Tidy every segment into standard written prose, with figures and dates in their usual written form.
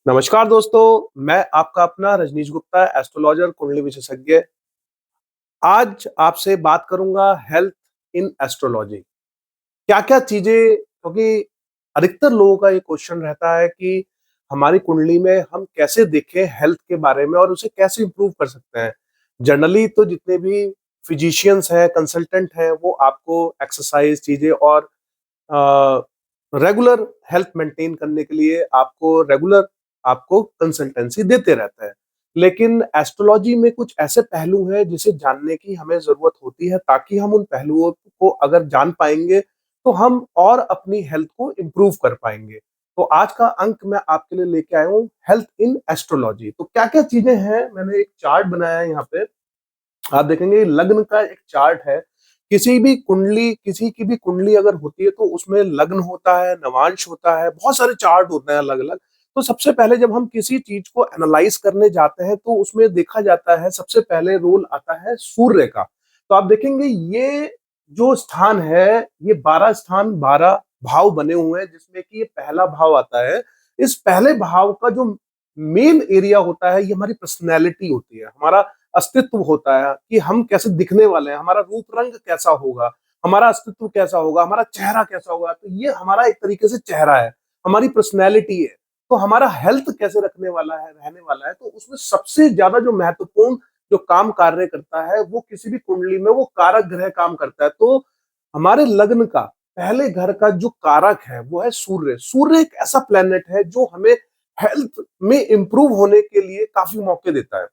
नमस्कार दोस्तों, मैं आपका अपना रजनीश गुप्ता एस्ट्रोलॉजर कुंडली विशेषज्ञ। आज आपसे बात करूंगा हेल्थ इन एस्ट्रोलॉजी। क्या-क्या चीजें, क्योंकि अधिकतर लोगों का ये क्वेश्चन रहता है कि हमारी कुंडली में हम कैसे देखें हेल्थ के बारे में और उसे कैसे इंप्रूव कर सकते हैं। जनरली तो जितने भी फिजिशियंस हैं, कंसल्टेंट हैं, वो आपको एक्सरसाइज चीजें और रेगुलर हेल्थ मेंटेन करने के लिए आपको कंसल्टेंसी देते रहते हैं। लेकिन एस्ट्रोलॉजी में कुछ ऐसे पहलू हैं जिसे जानने की हमें जरूरत होती है, ताकि हम उन पहलुओं को अगर जान पाएंगे तो हम और अपनी हेल्थ को इम्प्रूव कर पाएंगे। तो आज का अंक मैं आपके लिए लेके आया हूँ हेल्थ इन एस्ट्रोलॉजी। तो क्या क्या चीजें हैं, मैंने एक चार्ट बनाया है यहाँ पे। आप देखेंगे लग्न का एक चार्ट है। किसी की भी कुंडली अगर होती है तो उसमें लग्न होता है, नवांश होता है, बहुत सारे चार्ट होते हैं अलग अलग। तो सबसे पहले जब हम किसी चीज को एनालाइज करने जाते हैं तो उसमें देखा जाता है, सबसे पहले रोल आता है सूर्य का। तो आप देखेंगे ये जो स्थान है, ये 12 भाव बने हुए हैं, जिसमें कि ये पहला भाव आता है। इस पहले भाव का जो मेन एरिया होता है, ये हमारी पर्सनैलिटी होती है, हमारा अस्तित्व होता है कि हम कैसे दिखने वाले हैं, हमारा रूप रंग कैसा होगा, हमारा अस्तित्व कैसा होगा, हमारा चेहरा कैसा होगा। तो ये हमारा एक तरीके से चेहरा है, हमारी पर्सनैलिटी है। तो हमारा हेल्थ कैसे रखने वाला है, रहने वाला है, तो उसमें सबसे ज्यादा जो महत्वपूर्ण जो काम कार्य करता है, वो किसी भी कुंडली में वो कारक ग्रह काम करता है। तो हमारे लग्न का पहले घर का जो कारक है वो है सूर्य। सूर्य एक ऐसा प्लेनेट है जो हमें हेल्थ में इंप्रूव होने के लिए काफी मौके देता है।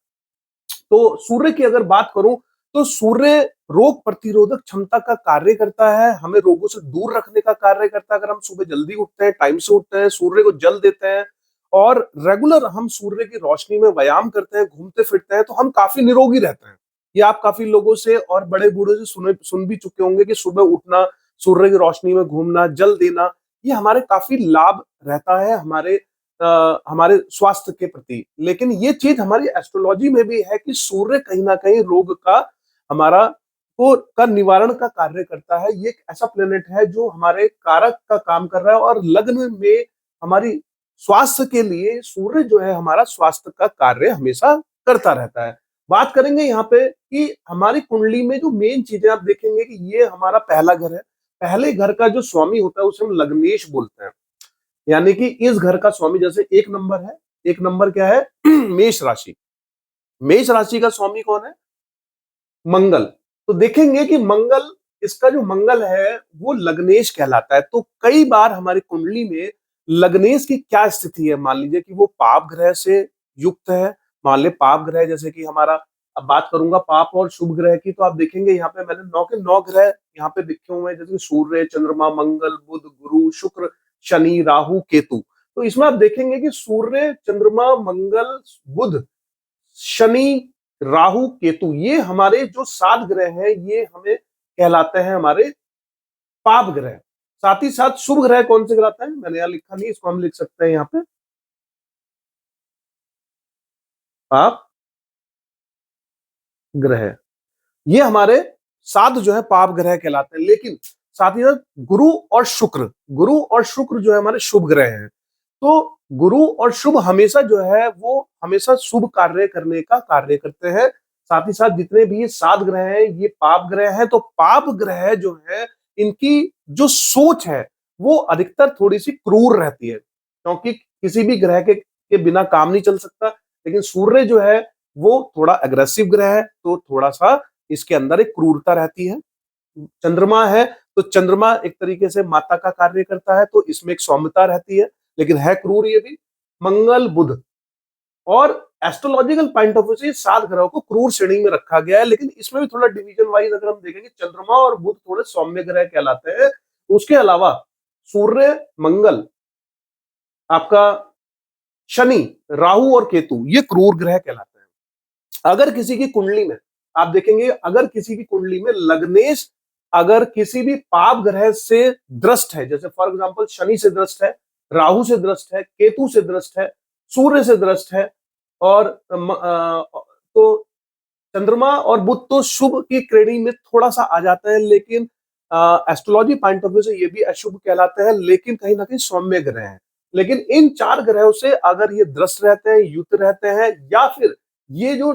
तो सूर्य की अगर बात करूं तो सूर्य रोग प्रतिरोधक क्षमता का कार्य करता है, हमें रोगों से दूर रखने का कार्य करता है। अगर हम सुबह जल्दी उठते हैं, टाइम से उठते हैं, सूर्य को जल देते हैं और रेगुलर हम सूर्य की रोशनी में व्यायाम करते हैं, घूमते फिरते हैं, तो हम काफी निरोगी रहते हैं। ये आप काफी लोगों से और बड़े बूढ़ों से सुन भी चुके होंगे कि सुबह उठना, सूर्य की रोशनी में घूमना, जल देना, ये हमारे काफी लाभ रहता है हमारे स्वास्थ्य के प्रति। लेकिन ये चीज हमारी एस्ट्रोलॉजी में भी है कि सूर्य कहीं ना कहीं रोग का हमारा को का निवारण का कार्य करता है। ये एक ऐसा प्लेनेट है जो हमारे कारक का काम कर रहा है, और लग्न में हमारी स्वास्थ्य के लिए सूर्य जो है हमारा स्वास्थ्य का कार्य हमेशा करता रहता है। बात करेंगे यहाँ पे कि हमारी कुंडली में जो मेन चीजें आप देखेंगे कि ये हमारा पहला घर है। पहले घर का जो स्वामी होता है उसे हम लग्नेश बोलते हैं। यानी कि इस घर का स्वामी, जैसे एक नंबर है, एक नंबर क्या है मेष राशि। मेष राशि का स्वामी कौन है? मंगल। तो देखेंगे कि मंगल, इसका जो मंगल है वो लग्नेश कहलाता है। तो कई बार हमारी कुंडली में लग्नेश की क्या स्थिति है, मान लीजिए कि वो पाप ग्रह से युक्त है। मान ले पाप ग्रह, जैसे कि हमारा, अब बात करूंगा पाप और शुभ ग्रह की, तो आप देखेंगे यहाँ पे मैंने 9 के 9 ग्रह यहाँ पे लिखे हुए हैं, जैसे कि सूर्य, चंद्रमा, मंगल, बुध, गुरु, शुक्र, शनि, राहु, केतु। तो इसमें आप देखेंगे कि सूर्य, चंद्रमा, मंगल, बुध, शनि, राहु, केतु, ये हमारे जो 7 ग्रह हैं, ये हमें कहलाते हैं हमारे पाप ग्रह। साथ ही साथ शुभ ग्रह कौन से कहलाते हैं, मैंने यहाँ लिखा नहीं, इसको हम लिख सकते हैं यहाँ पे पाप ग्रह। ये हमारे 7 जो है पाप ग्रह कहलाते हैं। लेकिन साथ ही साथ गुरु और शुक्र जो है हमारे शुभ ग्रह हैं। तो गुरु और शुभ हमेशा जो है वो हमेशा शुभ कार्य करने का कार्य करते हैं। साथ ही साथ जितने भी ये 7 ग्रह हैं ये पाप ग्रह हैं। तो पाप ग्रह जो है, इनकी जो सोच है वो अधिकतर थोड़ी सी क्रूर रहती है, क्योंकि किसी भी ग्रह के बिना काम नहीं चल सकता। लेकिन सूर्य जो है वो थोड़ा अग्रेसिव ग्रह है, तो थोड़ा सा इसके अंदर एक क्रूरता रहती है। चंद्रमा है, तो चंद्रमा एक तरीके से माता का कार्य करता है, तो इसमें एक सौम्यता रहती है, लेकिन है क्रूर ये भी। मंगल, बुध, और एस्ट्रोलॉजिकल पॉइंट ऑफ व्यू से 7 ग्रहों को क्रूर श्रेणी में रखा गया है। लेकिन इसमें भी थोड़ा डिवीजन वाइज अगर हम देखेंगे, चंद्रमा और बुध थोड़े सौम्य ग्रह कहलाते हैं। उसके अलावा सूर्य, मंगल, आपका शनि, राहु और केतु, ये क्रूर ग्रह कहलाते हैं। अगर किसी की कुंडली में आप देखेंगे, अगर किसी की कुंडली में लग्नेश अगर किसी भी पाप ग्रह से दृष्ट है, जैसे फॉर एग्जांपल शनि से दृष्ट है, राहु से दृष्ट है, केतु से दृष्ट है, सूर्य से दृष्ट है, और तो चंद्रमा और बुध तो शुभ की श्रेणी में थोड़ा सा आ जाते हैं, लेकिन एस्ट्रोलॉजी पॉइंट ऑफ व्यू से ये भी अशुभ कहलाते हैं, लेकिन कहीं ना कहीं सौम्य ग्रह हैं। लेकिन इन 4 ग्रहों से अगर ये द्रष्ट रहते हैं, युक्त रहते हैं, या फिर ये जो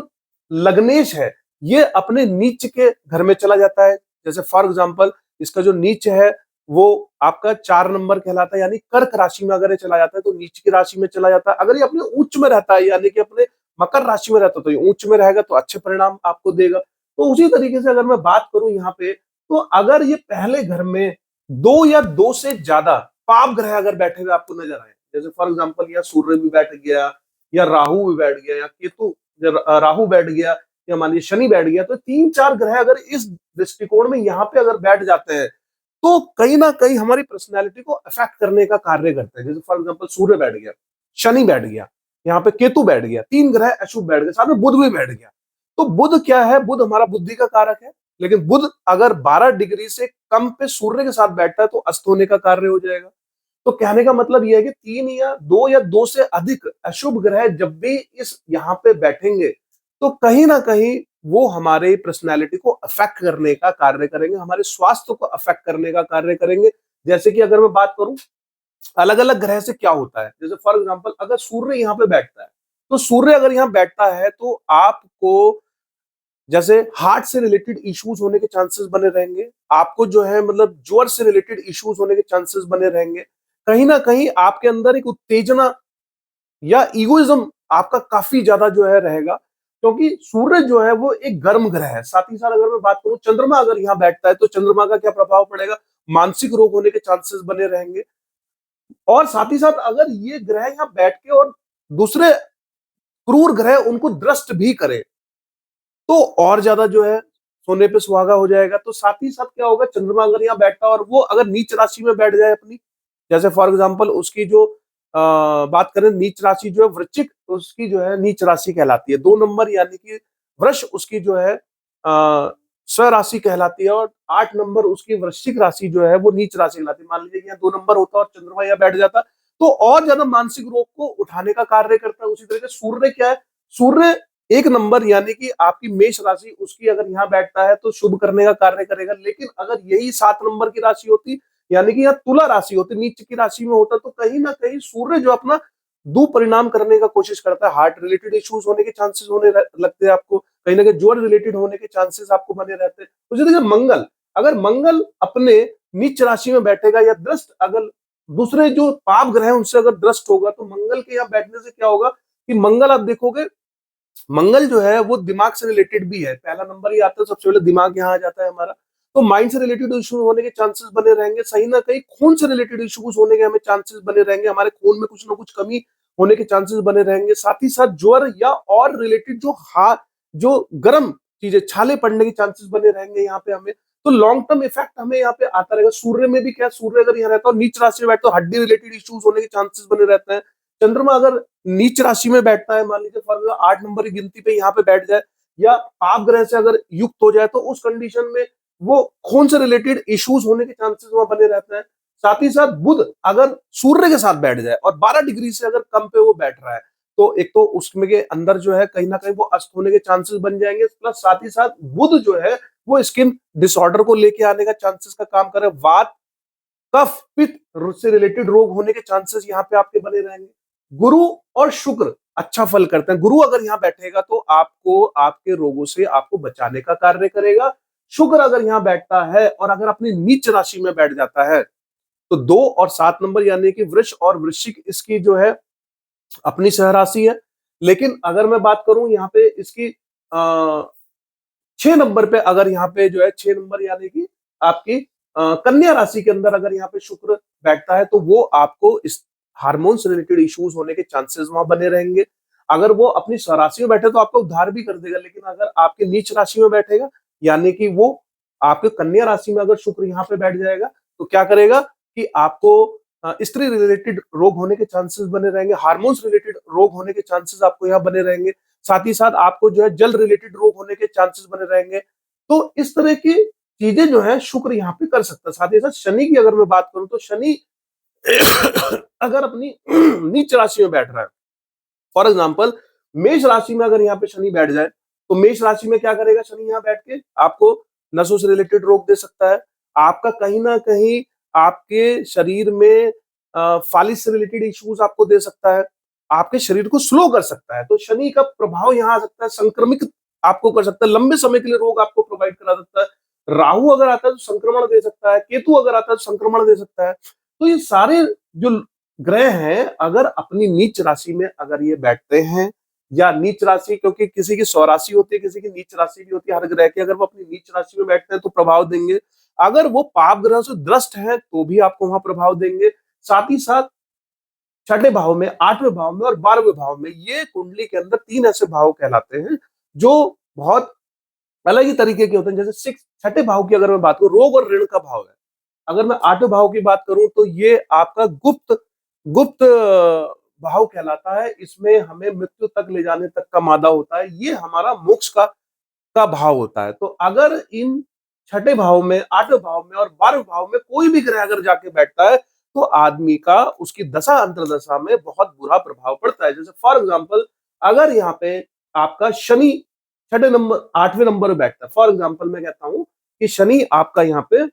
लग्नेश है ये अपने नीच के घर में चला जाता है, जैसे फॉर एग्जांपल इसका जो नीच है वो आपका 4 नंबर कहलाता है, यानी कर्क राशि में अगर ये चला जाता है तो नीच की राशि में चला जाता है। अगर ये अपने उच्च में रहता है, यानी कि अपने मकर राशि में रहता है, तो ये उच्च में रहेगा तो अच्छे परिणाम आपको देगा। तो उसी तरीके से अगर मैं बात करूं यहाँ पे, तो अगर ये पहले घर में 2 या 2 से ज्यादा पाप ग्रह अगर बैठे हुए आपको नजर आए, जैसे फॉर एग्जांपल या सूर्य भी बैठ गया, या राहु भी बैठ गया, या केतु, राहु बैठ गया, या मान लीजिए शनि बैठ गया, तो 3-4 ग्रह अगर इस दृष्टिकोण में यहाँ पे अगर बैठ जाते हैं तो कहीं ना कहीं हमारी पर्सनैलिटी को अफेक्ट करने का कार्य करते हैं। जैसे फॉर एग्जांपल सूर्य बैठ गया, शनि बैठ गया, यहाँ पे केतु बैठ गया, 3 ग्रह अशुभ बैठ गए, साथ में बुध भी बैठ गया। तो बुध क्या है, बुध हमारा बुद्धि का कारक है, लेकिन बुध अगर 12 डिग्री से कम पे सूर्य के साथ बैठता है तो अस्त होने का कार्य हो जाएगा। तो कहने का मतलब यह है कि 3 या 2 से अधिक अशुभ ग्रह जब भी इस यहाँ पे बैठेंगे तो कहीं ना कहीं वो हमारे पर्सनैलिटी को अफेक्ट करने का कार्य करेंगे, हमारे स्वास्थ्य को अफेक्ट करने का कार्य करेंगे। जैसे कि अगर मैं बात करूं अलग अलग ग्रह से क्या होता है, जैसे फॉर एग्जांपल अगर सूर्य यहाँ पे बैठता है, तो सूर्य अगर यहाँ बैठता है तो आपको जैसे हार्ट से रिलेटेड इश्यूज होने के चांसेस बने रहेंगे, आपको जो है मतलब ज्वर से रिलेटेड इश्यूज होने के चांसेस बने रहेंगे। कहीं ना कहीं आपके अंदर एक उत्तेजना या इगोइज्म आपका काफी ज्यादा जो है रहेगा, क्योंकि सूर्य जो है वो एक गर्म ग्रह है। साथ ही साथ अगर मैं बात करूं चंद्रमा अगर यहाँ बैठता है तो चंद्रमा का क्या प्रभाव पड़ेगा, मानसिक रोग होने के चांसेस बने रहेंगे। और साथ ही साथ अगर ये ग्रह यहाँ बैठ के और दूसरे क्रूर ग्रह उनको दृष्ट भी करे तो और ज्यादा जो है सोने पे सुहागा हो जाएगा। तो साथ ही साथ क्या होगा, चंद्रमा अगर यहाँ बैठता है और वो अगर नीच राशि में बैठ जाए अपनी, जैसे फॉर एग्जांपल उसकी जो बात करें नीच राशि जो है वृश्चिक, उसकी जो है नीच राशि कहलाती है 2 नंबर, यानी कि वृष उसकी जो है स्वराशि कहलाती है, और 8 नंबर उसकी वृश्चिक राशि जो है वो नीच राशि कहलाती है। मान लीजिए कि यहाँ 2 नंबर होता और चंद्रमा यहाँ बैठ जाता तो और ज्यादा मानसिक रोग को उठाने का कार्य करता है। उसी तरीके सूर्य क्या है, सूर्य 1 नंबर यानी कि आपकी मेष राशि उसकी अगर यहाँ बैठता है तो शुभ करने का कार्य करेगा। लेकिन अगर यही 7 नंबर की राशि होती, यानी कि यहाँ तुला राशि होती, नीच की राशि में होता, तो कहीं ना कहीं सूर्य जो अपना दुपरिणाम करने का कोशिश करता है, हार्ट रिलेटेड इश्यूज होने के चांसेस होने लगते हैं आपको, कहीं ना कहीं ज्वर रिलेटेड होने के चांसेस आपको बने रहते हैं। तो जैसे मंगल, अगर मंगल अपने नीच राशि में बैठेगा या दृष्ट अगर दूसरे जो पाप ग्रह हैं उनसे अगर दृष्ट होगा, तो मंगल के यहाँ बैठने से क्या होगा कि मंगल आप देखोगे, मंगल जो है वो दिमाग से रिलेटेड भी है, पहला नंबर ही आता है, सबसे पहले दिमाग यहाँ आ जाता है हमारा। तो माइंड से रिलेटेड इश्यूज होने के चांसेस बने रहेंगे, सही ना कहीं खून से रिलेटेड इश्यूज होने के हमें चांसेस बने रहेंगे, हमारे खून में कुछ ना कुछ कमी होने के चांसेस बने रहेंगे। साथ ही साथ ज्वर या और रिलेटेड जो जो गर्म चीजें छाले पड़ने के चांसेस बने रहेंगे यहाँ पे हमें। तो लॉन्ग टर्म इफेक्ट हमें यहाँ पे आता रहेगा। सूर्य में भी क्या, सूर्य अगर यहाँ रहता है और नीच राशि में बैठता है तो हड्डी रिलेटेड इश्यूज होने के चांसेस बने रहते हैं। चंद्रमा अगर नीच राशि में बैठता है, मान लीजिए फॉर एग्जाम्पल 8 नंबर की गिनती पे यहाँ पे बैठ जाए या पाप ग्रह से अगर युक्त हो जाए, तो उस कंडीशन में वो खून से रिलेटेड इश्यूज होने के चांसेस वहां बने रहते हैं। साथ ही साथ बुध अगर सूर्य के साथ बैठ जाए और 12 डिग्री से अगर कम पे वो बैठ रहा है, तो एक तो उसमें के अंदर जो है कहीं ना कहीं वो अस्त होने के चांसेस बन जाएंगे, प्लस साथ ही साथ बुध जो है वो स्किन डिसऑर्डर को लेके आने का चांसेस का काम करे, वात कफ पित्त से रिलेटेड रोग होने के चांसेस यहाँ पे आपके बने रहेंगे। गुरु और शुक्र अच्छा फल करते हैं, गुरु अगर यहाँ बैठेगा तो आपको आपके रोगों से आपको बचाने का कार्य करेगा। शुक्र अगर यहाँ बैठता है और अगर अपनी नीच राशि में बैठ जाता है, तो 2 और 7 नंबर यानी कि वृष और वृश्चिक इसकी जो है अपनी सहराशि है। लेकिन अगर मैं बात करूं यहाँ पे इसकी 6 नंबर पे, अगर यहाँ पे जो है 6 नंबर यानी कि आपकी कन्या राशि के अंदर अगर यहाँ पे शुक्र बैठता है, तो वो आपको इस हार्मोन से रिलेटेड इश्यूज होने के चांसेस वहां बने रहेंगे। अगर वो अपनी स्वराशि में बैठे तो आपको उद्धार भी कर देगा, लेकिन अगर आपके नीच राशि में बैठेगा, यानी कि वो आपके कन्या राशि में अगर शुक्र यहाँ पे बैठ जाएगा, तो क्या करेगा कि आपको स्त्री रिलेटेड रोग होने के चांसेस बने रहेंगे, हार्मोन्स रिलेटेड रोग होने के चांसेस आपको यहाँ बने रहेंगे। साथ ही साथ आपको जो है जल रिलेटेड रोग होने के चांसेस बने रहेंगे। तो इस तरह की चीजें जो है शुक्र यहाँ पे कर सकता है। साथ ही साथ शनि की अगर मैं बात करूं तो शनि अगर अपनी नीच राशि में बैठ रहा है, फॉर एग्जाम्पल मेष राशि में अगर यहाँ पे शनि बैठ जाए, तो मेष राशि में क्या करेगा शनि यहाँ बैठ के, आपको नसों से रिलेटेड रोग दे सकता है। आपका कहीं ना कहीं आपके शरीर में फालिस से रिलेटेड इश्यूज आपको दे सकता है, आपके शरीर को स्लो कर सकता है। तो शनि का प्रभाव यहाँ आ सकता है, संक्रमित आपको कर सकता है, लंबे समय के लिए रोग आपको प्रोवाइड करा सकता है। राहु अगर आता है तो संक्रमण दे सकता है, केतु अगर आता है तो संक्रमण दे सकता है। तो ये सारे जो ग्रह हैं, अगर अपनी नीच राशि में अगर ये बैठते हैं, या नीच राशि, क्योंकि किसी की स्वराशि होती है, किसी की नीच राशि भी होती है, हर ग्रह की अगर वो अपनी नीच राशि में बैठते हैं तो प्रभाव देंगे। अगर वो पाप ग्रह से ग्रस्त है तो भी आपको वहां प्रभाव देंगे। साथ ही साथ छठे भाव में, आठवें भाव में और 12वें भाव में, ये कुंडली के अंदर तीन ऐसे भाव कहलाते हैं जो बहुत अलग ही तरीके के होते हैं। जैसे छठे भाव की अगर मैं बात करूं, रोग और ऋण का भाव है। अगर मैं आठवें भाव की बात करूं तो ये आपका गुप्त गुप्त भाव कहलाता है। इसमें हमें मृत्यु तक ले जाने तक का मादा होता है। ये हमारा मोक्ष का भाव होता है। तो अगर इन छठे भाव में, आठवें भाव में और 12वें भाव में कोई भी ग्रह अगर जाके बैठता है तो आदमी का उसकी दशा अंतरदशा में बहुत बुरा प्रभाव पड़ता है। जैसे फॉर एग्जाम्पल, अगर यहाँ पे आपका शनि छठे नंबर, आठवें नंबर में बैठता है, फॉर एग्जाम्पल मैं कहता हूं कि शनि आपका यहाँ पे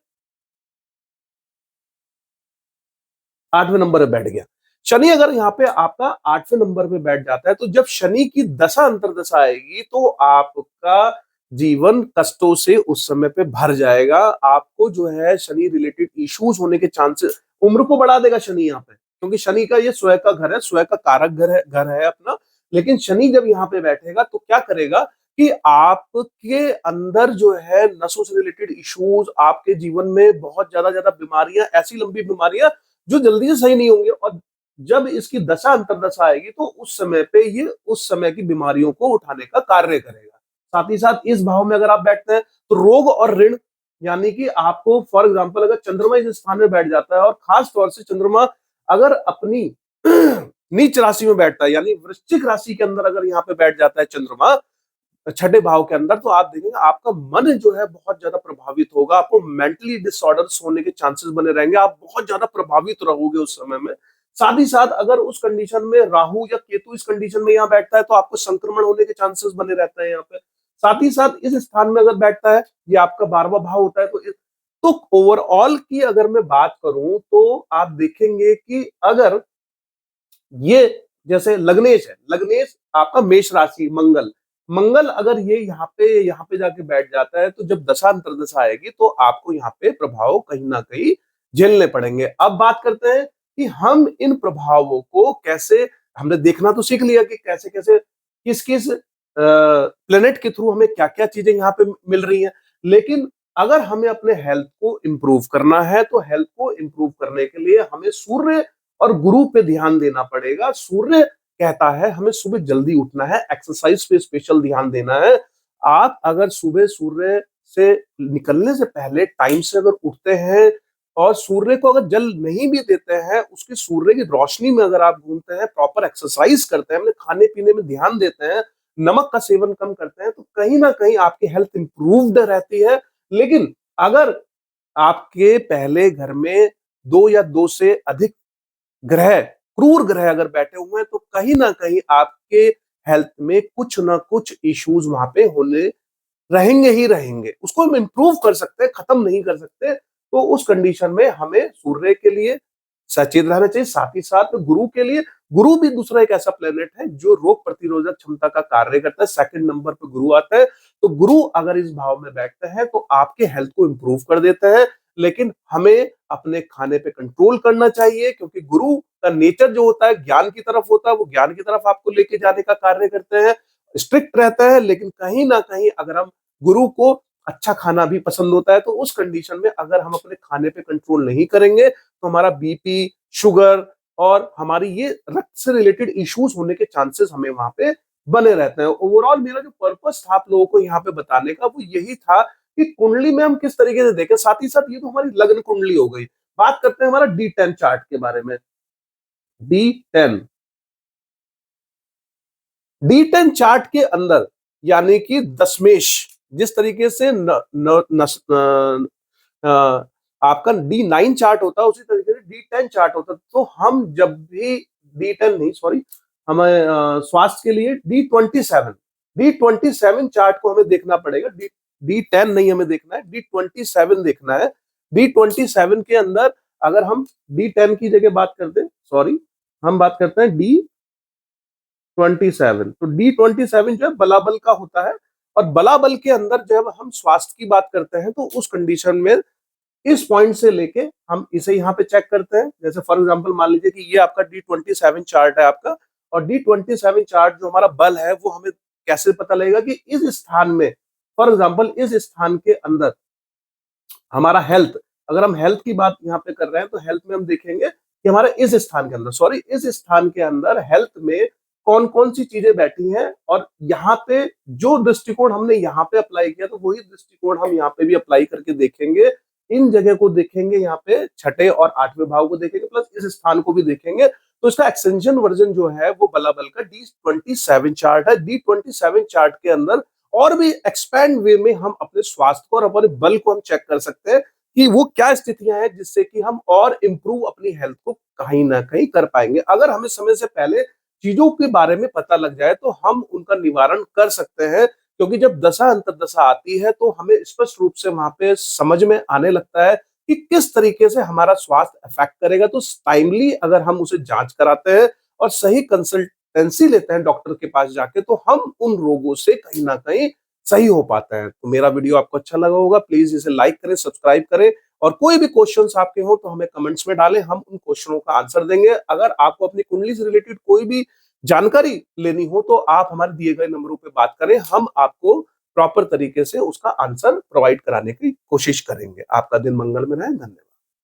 आठवें नंबर पे बैठ गया। शनि अगर यहाँ पे आपका आठवें नंबर पे बैठ जाता है तो जब शनि की दशा अंतरदशा आएगी तो आपका जीवन कष्टों से उस समय पे भर जाएगा। आपको जो है शनि रिलेटेड इश्यूज होने के चांसेस, उम्र को बढ़ा देगा शनि यहाँ पे, क्योंकि शनि का ये स्वयं का घर है, स्वयं का कारक घर है अपना। लेकिन शनि जब यहाँ पे बैठेगा तो क्या करेगा कि आपके अंदर जो है नसों से रिलेटेड इश्यूज, आपके जीवन में बहुत ज्यादा ज्यादा बीमारियां, ऐसी लंबी बीमारियां जो जल्दी से सही नहीं होंगे। और जब इसकी दशा अंतरदशा आएगी तो उस समय पे ये उस समय की बीमारियों को उठाने का कार्य करेगा। साथ ही साथ इस भाव में अगर आप बैठते हैं तो रोग और ऋण, यानी कि आपको फॉर एग्जाम्पल अगर चंद्रमा इस स्थान में बैठ जाता है, और खास तौर से चंद्रमा अगर अपनी नीच राशि में बैठता है, यानी वृश्चिक राशि के अंदर अगर यहाँ पे बैठ जाता है चंद्रमा छठे भाव के अंदर, तो आप देखेंगे आपका मन जो है बहुत ज्यादा प्रभावित होगा। आपको मेंटली डिसऑर्डर्स होने के चांसेस बने रहेंगे, आप बहुत ज्यादा प्रभावित रहोगे उस समय में। साथ ही साथ अगर उस कंडीशन में राहु या केतु इस कंडीशन में यहाँ बैठता है तो आपको संक्रमण होने के चांसेस बने रहते हैं यहाँ पे। साथ ही साथ इस स्थान में अगर बैठता है, ये आपका 12वां भाव होता है। तो ओवरऑल की अगर मैं बात करूं तो आप देखेंगे कि अगर ये जैसे लग्नेश है, लग्नेश आपका मेष राशि, मंगल, मंगल अगर ये यहाँ पे जाके बैठ जाता है तो जब दशा अंतरदशा आएगी तो आपको यहाँ पे प्रभाव कहीं ना कहीं झेलने पड़ेंगे। अब बात करते हैं कि हम इन प्रभावों को कैसे, हमने देखना तो सीख लिया कि कैसे कैसे किस किस प्लेनेट के थ्रू हमें क्या क्या चीजें यहाँ पे मिल रही हैं। लेकिन अगर हमें अपने हेल्थ को इम्प्रूव करना है तो हेल्थ को इम्प्रूव करने के लिए हमें सूर्य और गुरु पे ध्यान देना पड़ेगा। सूर्य कहता है हमें सुबह जल्दी उठना है, एक्सरसाइज पे स्पेशल ध्यान देना है। आप अगर सुबह सूर्य से निकलने से पहले टाइम से अगर उठते हैं और सूर्य को अगर जल नहीं भी देते हैं, उसकी सूर्य की रोशनी में अगर आप घूमते हैं, प्रॉपर एक्सरसाइज करते हैं, अपने खाने पीने में ध्यान देते हैं, नमक का सेवन कम करते हैं, तो कहीं ना कहीं आपकी हेल्थ इंप्रूव्ड रहती है। लेकिन अगर आपके पहले घर में दो या दो से अधिक ग्रह, क्रूर ग्रह अगर बैठे हुए हैं तो कहीं ना कहीं आपके हेल्थ में कुछ ना कुछ इश्यूज वहां पे होने रहेंगे ही रहेंगे। उसको हम इंप्रूव कर सकते हैं, खत्म नहीं कर सकते। तो उस कंडीशन में हमें सूर्य के लिए सचेत रहना चाहिए। साथ ही साथ गुरु के लिए, गुरु भी दूसरा एक ऐसा प्लेनेट है जो रोग प्रतिरोधक क्षमता का कार्य करता है। सेकंड नंबर पर गुरु आता है। तो गुरु अगर इस भाव में बैठते हैं तो आपके हेल्थ को इंप्रूव कर देते हैं। लेकिन हमें अपने खाने पे कंट्रोल करना चाहिए, क्योंकि गुरु का नेचर जो होता है ज्ञान की तरफ होता है, वो ज्ञान की तरफ आपको लेके जाने का कार्य करते हैं। स्ट्रिक्ट रहता है, लेकिन कहीं ना कहीं अगर हम, गुरु को अच्छा खाना भी पसंद होता है, तो उस कंडीशन में अगर हम अपने खाने पे कंट्रोल नहीं करेंगे तो हमारा बीपी, शुगर और हमारी ये रक्त से रिलेटेड इश्यूज होने के चांसेस हमें वहां पे बने रहते हैं। ओवरऑल मेरा जो पर्पस था आप लोगों को यहाँ पे बताने का, वो यही था कि कुंडली में हम किस तरीके से देखें। साथ ही साथ ये तो हमारी लग्न कुंडली हो गई। बात करते हैं हमारा D10 चार्ट के बारे में। D10 D10 चार्ट के अंदर, यानी कि दशमेश, जिस तरीके से आपका D9 चार्ट होता है उसी तरीके से D10 चार्ट होता है। तो हम जब भी D10 नहीं, सॉरी, हमें स्वास्थ्य के लिए D27 चार्ट को हमें देखना पड़ेगा। D10 नहीं हमें देखना है, D27 देखना है। D27 के अंदर अगर हम D10 की जगह बात करते हैं, सॉरी, हम बात करते हैं D27। तो D27 जो है बलाबल का होता है, और बलाबल के अंदर जब हम स्वास्थ्य की बात करते हैं तो उस कंडीशन में इस पॉइंट से लेके हम इसे यहाँ पे चेक करते हैं। जैसे फॉर एग्जांपल मान लीजिए कि ये आपका D27 चार्ट है आपका, और D27 चार्ट जो हमारा बल है वो हमें कैसे पता लगेगा कि इस स्थान में, फॉर एग्जांपल इस स्थान के अंदर हमारा हेल्थ, अगर हम हेल्थ की बात यहाँ पे कर रहे हैं तो हेल्थ में हम देखेंगे कि हमारे इस स्थान के अंदर, सॉरी, इस स्थान के अंदर हेल्थ में कौन कौन सी चीजें बैठी हैं, और यहाँ पे जो दृष्टिकोण हमने यहाँ पे अप्लाई किया तो वही दृष्टिकोण हम यहाँ पे भी अप्लाई करके देखेंगे। इन जगह को देखेंगे, यहाँ पे छठे और आठवें भाव को देखेंगे, प्लस इस स्थान को भी देखेंगे। तो इसका एक्सटेंशन वर्जन जो है वो बलाबल का D27 चार्ट है। D27 चार्ट के अंदर और भी एक्सपैंड वे में हम अपने स्वास्थ्य को और अपने बल को हम चेक कर सकते हैं कि वो क्या स्थितियां हैं जिससे कि हम और इंप्रूव अपनी हेल्थ को कहीं ना कहीं कर पाएंगे। अगर हमें समय से पहले चीजों के बारे में पता लग जाए तो हम उनका निवारण कर सकते हैं, क्योंकि जब दशा अंतर्दशा आती है तो हमें स्पष्ट रूप से वहां पे समझ में आने लगता है कि किस तरीके से हमारा स्वास्थ्य अफेक्ट करेगा। तो टाइमली अगर हम उसे जांच कराते हैं और सही कंसल्टेंसी लेते हैं डॉक्टर के पास जाके, तो हम उन रोगों से कहीं ना कहीं सही हो पाता है। तो मेरा वीडियो आपको अच्छा लगा होगा, प्लीज इसे लाइक करें, सब्सक्राइब करें, और कोई भी क्वेश्चंस आपके हो तो हमें कमेंट्स में डालें, हम उन क्वेश्चनों का आंसर देंगे। अगर आपको अपनी कुंडली से रिलेटेड कोई भी जानकारी लेनी हो तो आप हमारे दिए गए नंबरों पे बात करें, हम आपको प्रॉपर तरीके से उसका आंसर प्रोवाइड कराने की कोशिश करेंगे। आपका दिन मंगल में रहे। धन्यवाद।